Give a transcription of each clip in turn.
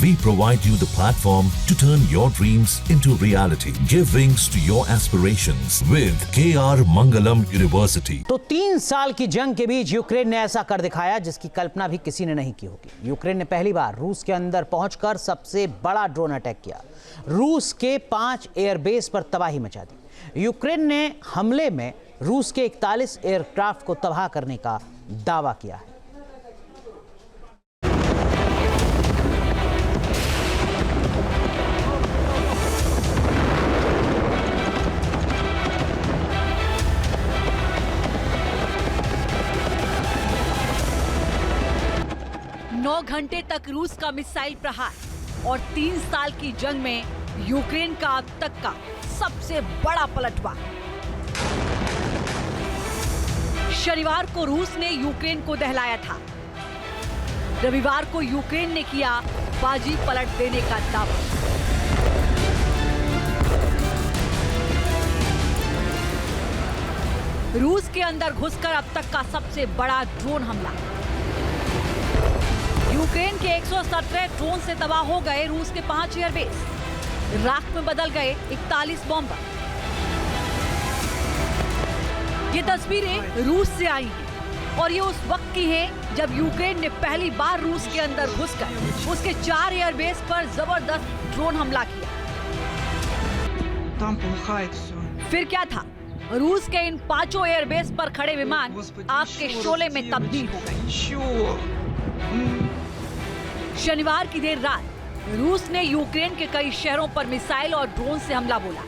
We provide you the platform to turn your dreams into reality. Give wings to your aspirations with KR Mangalam University. तो 3 साल की जंग के बीच Ukraine ने ऐसा कर दिखाया जिसकी कल्पना भी किसी ने नहीं की होगी। यूक्रेन ने पहली बार रूस के अंदर पहुंचकर सबसे बड़ा ड्रोन अटैक किया। रूस के 5 एयरबेस पर तबाही मचा दी। यूक्रेन ने हमले में रूस के 41 एयरक्राफ्ट को तबाह करने का दावा किया है। नौ घंटे तक रूस का मिसाइल प्रहार और 3 साल की जंग में यूक्रेन का अब तक का सबसे बड़ा पलटवार। शनिवार को रूस ने यूक्रेन को दहलाया था। रविवार को यूक्रेन ने किया बाजी पलट देने का दावा। रूस के अंदर घुसकर अब तक का सबसे बड़ा ड्रोन हमला। यूक्रेन के 117 ड्रोन से तबाह हो गए रूस के 5 एयरबेस। राख में बदल गए 41 बॉम्बर। ये तस्वीरें रूस से आई हैं और ये उस वक्त की हैं जब यूक्रेन ने पहली बार रूस के अंदर घुसकर उसके 4 एयरबेस पर जबरदस्त ड्रोन हमला किया। फिर क्या था? रूस के इन 5 एयरबेस पर खड़े विमान आग के शोले में तब्दील हो गए। शनिवार की देर रात रूस ने यूक्रेन के कई शहरों पर मिसाइल और ड्रोन से हमला बोला,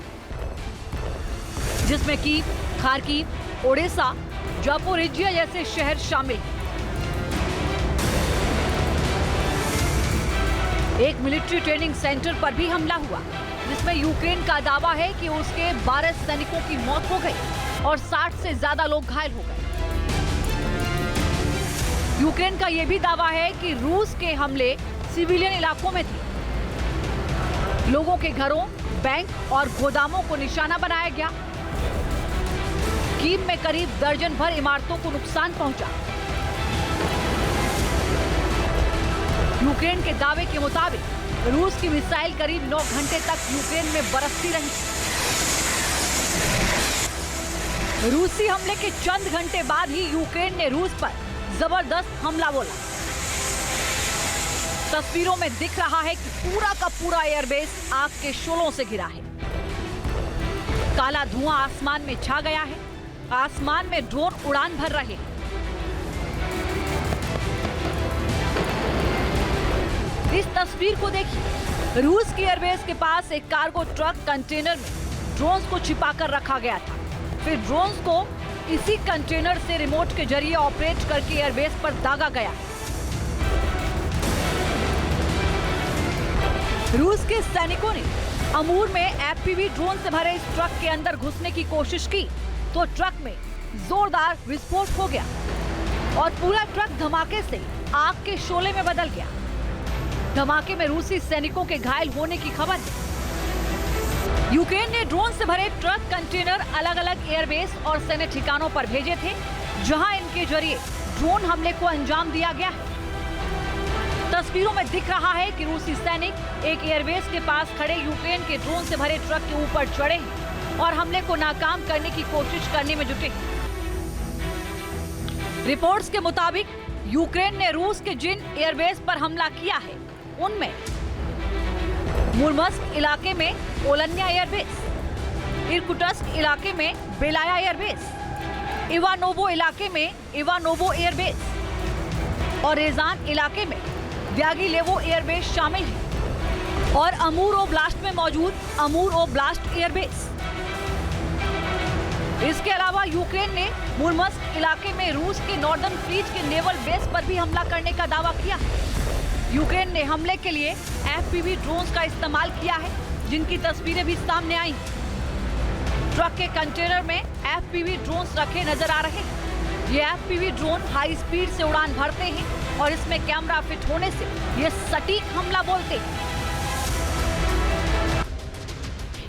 जिसमें कीव, खार्किव, ओडेसा, जापोरिजिया जैसे शहर शामिल हैं। एक मिलिट्री ट्रेनिंग सेंटर पर भी हमला हुआ, जिसमें यूक्रेन का दावा है कि उसके 12 सैनिकों की मौत हो गई और 60 से ज्यादा लोग घायल हो गए। यूक्रेन का यह भी दावा है कि रूस के हमले सिविलियन इलाकों में थे। लोगों के घरों, बैंक और गोदामों को निशाना बनाया गया। कीव में करीब दर्जन भर इमारतों को नुकसान पहुंचा। यूक्रेन के दावे के मुताबिक रूस की मिसाइल करीब 9 घंटे तक यूक्रेन में बरसती रही। रूसी हमले के चंद घंटे बाद ही यूक्रेन ने रूस पर जबरदस्त हमला बोला। तस्वीरों में दिख रहा है कि पूरा का पूरा एयरबेस आग के शोलों से घिरा है। काला धुआं आसमान में छा गया है। आसमान में ड्रोन उड़ान भर रहे हैं। इस तस्वीर को देखिए। रूस की एयरबेस के पास एक कार्गो ट्रक कंटेनर में ड्रोन्स को छिपाकर रखा गया था। फिर ड्रोन्स को इसी कंटेनर से रिमोट के जरिए ऑपरेट करके एयरबेस पर दागा गया। रूस के सैनिकों ने अमूर में एफपीवी ड्रोन से भरे इस ट्रक के अंदर घुसने की कोशिश की तो ट्रक में जोरदार विस्फोट हो गया और पूरा ट्रक धमाके से आग के शोले में बदल गया। धमाके में रूसी सैनिकों के घायल होने की खबर है। यूक्रेन ने ड्रोन से भरे ट्रक कंटेनर अलग अलग एयरबेस और सैन्य ठिकानों पर भेजे थे, जहां इनके जरिए ड्रोन हमले को अंजाम दिया गया है। तस्वीरों में दिख रहा है कि रूसी सैनिक एक एयरबेस के पास खड़े यूक्रेन के ड्रोन से भरे ट्रक के ऊपर चढ़े हैं और हमले को नाकाम करने की कोशिश करने में जुटे हैं। रिपोर्ट्स के मुताबिक यूक्रेन ने रूस के जिन एयरबेस पर हमला किया है उनमें मुर्मस्क इलाके में ओलन्या एयरबेस, इर्कुटस्क इलाके में बेलाया एयरबेस, इवानोवो इलाके में इवानोवो एयरबेस और रेजान इलाके में व्यागिलेवो एयरबेस शामिल है और अमूर ओब्लास्ट में मौजूद अमूर ओब्लास्ट एयरबेस। इसके अलावा यूक्रेन ने मुर्मस्क इलाके में रूस के नॉर्दर्न फ्लीट के नेवल बेस पर भी हमला करने का दावा किया। यूक्रेन ने हमले के लिए एफपीवी ड्रोन्स का इस्तेमाल किया है, जिनकी तस्वीरें भी सामने आई। ट्रक के कंटेनर में एफपीवी ड्रोन्स रखे नजर आ रहे हैं। ये एफपीवी ड्रोन हाई स्पीड से उड़ान भरते हैं और इसमें कैमरा फिट होने से ये सटीक हमला बोलते हैं।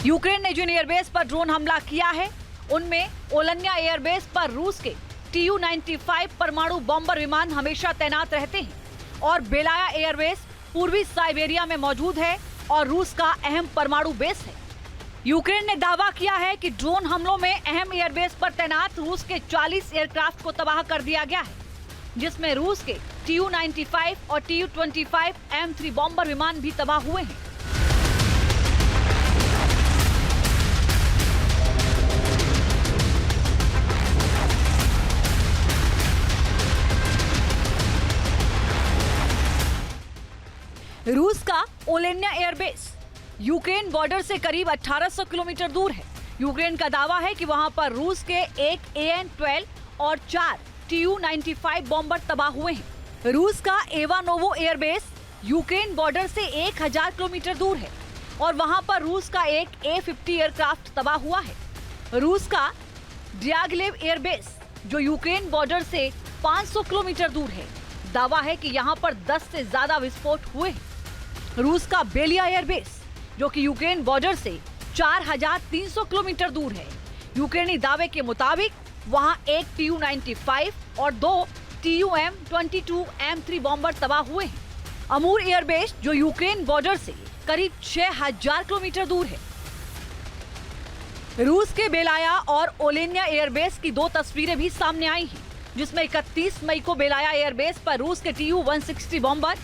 यूक्रेन ने जिन एयरबेस पर ड्रोन हमला किया है उनमें ओलन्या एयरबेस पर रूस के TU-95 परमाणु बॉम्बर विमान हमेशा तैनात रहते हैं और बेलाया एयरबेस पूर्वी साइबेरिया में मौजूद है और रूस का अहम परमाणु बेस है। यूक्रेन ने दावा किया है कि ड्रोन हमलों में अहम एयरबेस पर तैनात रूस के 40 एयरक्राफ्ट को तबाह कर दिया गया है, जिसमें रूस के Tu-95 और Tu-25 M3 बॉम्बर विमान भी तबाह हुए हैं। रूस का ओलेन्या एयरबेस यूक्रेन बॉर्डर से करीब 1800 किलोमीटर दूर है। यूक्रेन का दावा है कि वहां पर रूस के एक AN-12 और 4 Tu-95 बॉम्बर तबाह हुए हैं। रूस का एवानोवो एयरबेस यूक्रेन बॉर्डर से 1000 किलोमीटर दूर है और वहां पर रूस का एक A-50 एयरक्राफ्ट तबाह हुआ है। रूस का ड्यागलेव एयरबेस जो यूक्रेन बॉर्डर से 500 किलोमीटर दूर है, दावा है कि यहां पर 10 से ज्यादा विस्फोट हुए हैं। रूस का बेलिया एयरबेस जो कि यूक्रेन बॉर्डर से 4300 किलोमीटर दूर है, यूक्रेनी दावे के मुताबिक वहां एक Tu-95 और 2 Tu-22 M3 बॉम्बर तबाह हुए हैं। अमूर एयरबेस जो यूक्रेन बॉर्डर से करीब 6000 किलोमीटर दूर है। रूस के बेलाया और ओलेन्या एयरबेस की 2 तस्वीरें भी सामने आई हैं, जिसमें 31 मई को बेलाया एयरबेस पर रूस के Tu-160 बॉम्बर,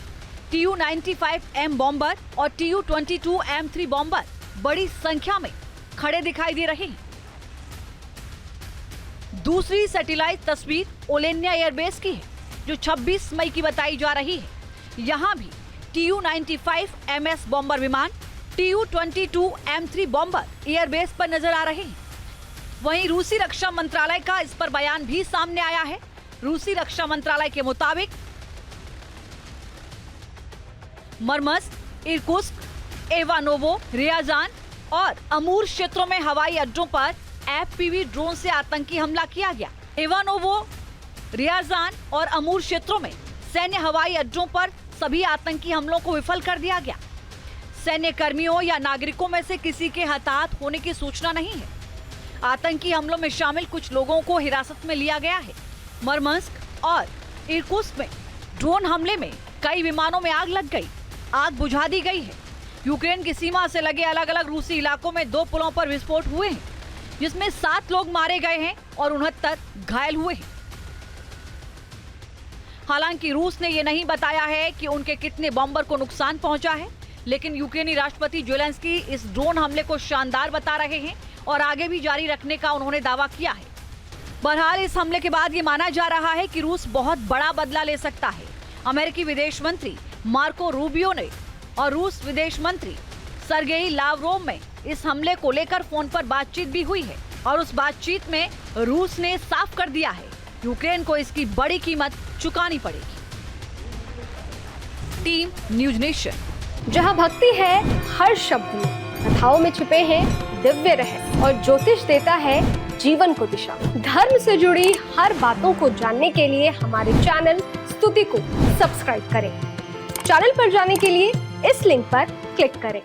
Tu-95M बॉम्बर और Tu-22 M3 बॉम्बर बड़ी संख्या में खड़े दिखाई दे रहे हैं। दूसरी सैटेलाइट तस्वीर ओलेन्या एयरबेस की है, जो 26 मई की बताई जा रही है। यहां भी Tu-95 MS बॉम्बर विमान, Tu-22 M3 बॉम्बर एयरबेस पर नजर आ रहे हैं। वहीं रूसी रक्षा मंत्रालय का इस पर बयान भी सामने आया है। रूसी रक्षा मंत्रालय के मुताबिक मरमस्क, इर्कुत्स्क, एवानोवो, रियाजान और अमूर क्षेत्रों में हवाई अड्डों पर FPV ड्रोन से आतंकी हमला किया गया। एवानोवो, रियाजान और अमूर क्षेत्रों में सैन्य हवाई अड्डों पर सभी आतंकी हमलों को विफल कर दिया गया। सैन्य कर्मियों या नागरिकों में से किसी के हताहत होने की सूचना नहीं है। आतंकी हमलों में शामिल कुछ लोगों को हिरासत में लिया गया है। मरमस्क और इर्कुत्स्क में ड्रोन हमले में कई विमानों में आग लग गई, आग बुझा दी गई है। यूक्रेन की सीमा से लगे अलग अलग रूसी इलाकों में 2 पुलों पर विस्फोट हुए हैं, जिसमें 7 लोग मारे गए हैं और 69 घायल हुए हैं। हालांकि रूस ने यह नहीं बताया है कि उनके कितने बॉम्बर को नुकसान पहुंचा है, लेकिन यूक्रेनी राष्ट्रपति ज़ेलेंस्की इस ड्रोन हमले को शानदार बता रहे हैं और आगे भी जारी रखने का उन्होंने दावा किया है। बहरहाल इस हमले के बाद ये माना जा रहा है कि रूस बहुत बड़ा बदला ले सकता है। अमेरिकी विदेश मंत्री मार्को रूबियो ने और रूस विदेश मंत्री सर्गेई लावरोव में इस हमले को लेकर फोन पर बातचीत भी हुई है और उस बातचीत में रूस ने साफ कर दिया है यूक्रेन को इसकी बड़ी कीमत चुकानी पड़ेगी। Team news nation. जहां भक्ति है हर शब्द में, कथाओं में छुपे हैं दिव्य रहस्य और ज्योतिष देता है जीवन को दिशा। धर्म से जुड़ी हर बातों को जानने के लिए हमारे चैनल स्तुति को सब्सक्राइब करें। चैनल पर जाने के लिए इस लिंक पर क्लिक करें।